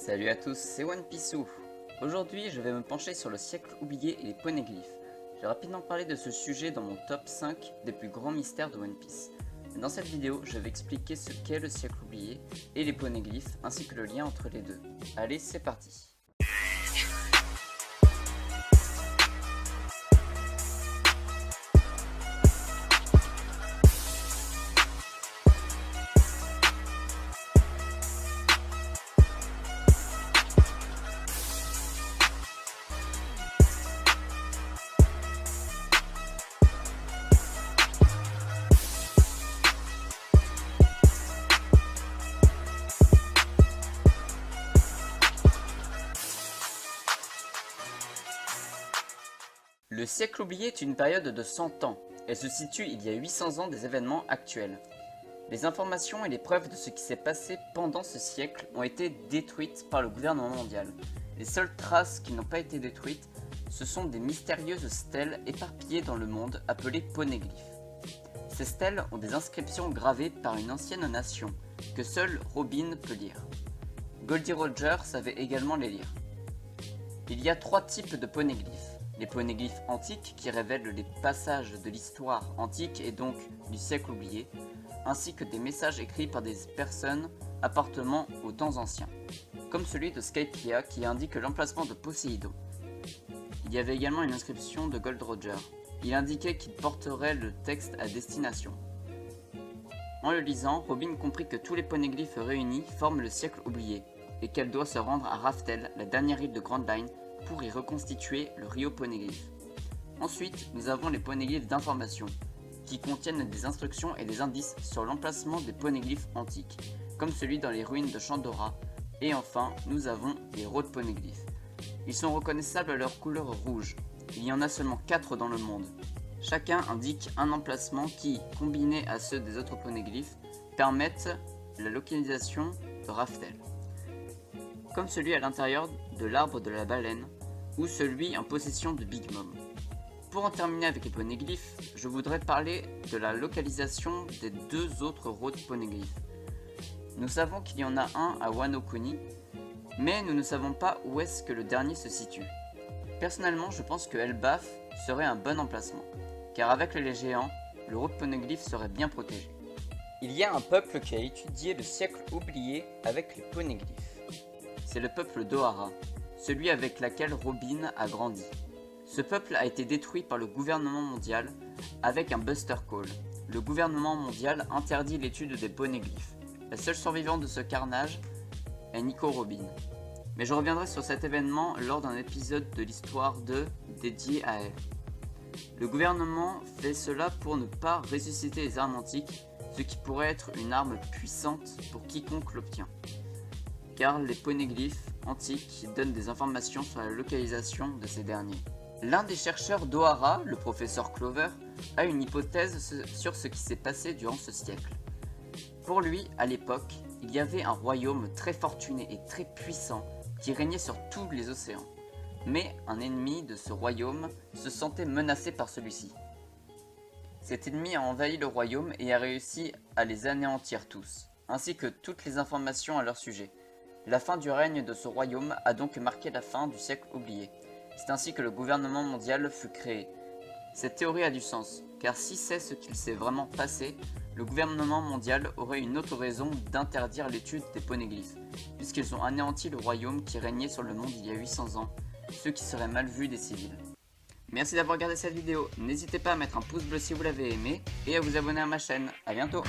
Salut à tous, c'est OnePieceou. Aujourd'hui, je vais me pencher sur le siècle oublié et les poneglyphes. J'ai rapidement parlé de ce sujet dans mon top 5 des plus grands mystères de One Piece. Dans cette vidéo, je vais expliquer ce qu'est le siècle oublié et les poneglyphes, ainsi que le lien entre les deux. Allez, c'est parti. Le siècle oublié est une période de 100 ans. Elle se situe il y a 800 ans des événements actuels. Les informations et les preuves de ce qui s'est passé pendant ce siècle ont été détruites par le gouvernement mondial. Les seules traces qui n'ont pas été détruites, ce sont des mystérieuses stèles éparpillées dans le monde appelées poneglyphes. Ces stèles ont des inscriptions gravées par une ancienne nation, que seul Robin peut lire. Goldie Roger savait également les lire. Il y a 3 types de poneglyphes. Les poneglyphes antiques qui révèlent les passages de l'histoire antique et donc du siècle oublié, ainsi que des messages écrits par des personnes appartenant aux temps anciens, comme celui de Skypiea qui indique l'emplacement de Poséidon. Il y avait également une inscription de Gold Roger. Il indiquait qu'il porterait le texte à destination. En le lisant, Robin comprit que tous les poneglyphes réunis forment le siècle oublié, et qu'elle doit se rendre à Raftel, la dernière île de Grand Line, pour y reconstituer le Rio Poneglyph. Ensuite, nous avons les poneglyphes d'information, qui contiennent des instructions et des indices sur l'emplacement des poneglyphes antiques, comme celui dans les ruines de Chandora. Et enfin, nous avons les road poneglyphes. Ils sont reconnaissables à leur couleur rouge. Il y en a seulement 4 dans le monde. Chacun indique un emplacement qui, combiné à ceux des autres poneglyphes, permettent la localisation de Raftel, comme celui à l'intérieur de l'arbre de la baleine, ou celui en possession de Big Mom. Pour en terminer avec les poneglyphes, je voudrais parler de la localisation des 2 autres road poneglyphes. Nous savons qu'il y en a un à Wano Kuni, mais nous ne savons pas où est-ce que le dernier se situe. Personnellement, je pense que Elbaf serait un bon emplacement, car avec les géants, le road poneglyph serait bien protégé. Il y a un peuple qui a étudié le siècle oublié avec les poneglyphes. C'est le peuple d'Ohara, celui avec lequel Robin a grandi. Ce peuple a été détruit par le gouvernement mondial avec un Buster Call. Le gouvernement mondial interdit l'étude des poneglyphes. La seule survivante de ce carnage est Nico Robin. Mais je reviendrai sur cet événement lors d'un épisode de l'histoire dédié à elle. Le gouvernement fait cela pour ne pas ressusciter les armes antiques, ce qui pourrait être une arme puissante pour quiconque l'obtient, car les poneglyphes antiques donnent des informations sur la localisation de ces derniers. L'un des chercheurs d'Ohara, le professeur Clover, a une hypothèse sur ce qui s'est passé durant ce siècle. Pour lui, à l'époque, il y avait un royaume très fortuné et très puissant qui régnait sur tous les océans. Mais un ennemi de ce royaume se sentait menacé par celui-ci. Cet ennemi a envahi le royaume et a réussi à les anéantir tous, ainsi que toutes les informations à leur sujet. La fin du règne de ce royaume a donc marqué la fin du siècle oublié. C'est ainsi que le gouvernement mondial fut créé. Cette théorie a du sens, car si c'est ce qu'il s'est vraiment passé, le gouvernement mondial aurait une autre raison d'interdire l'étude des poneglyphes, puisqu'ils ont anéanti le royaume qui régnait sur le monde il y a 800 ans, ce qui serait mal vu des civils. Merci d'avoir regardé cette vidéo, n'hésitez pas à mettre un pouce bleu si vous l'avez aimé, et à vous abonner à ma chaîne. A bientôt.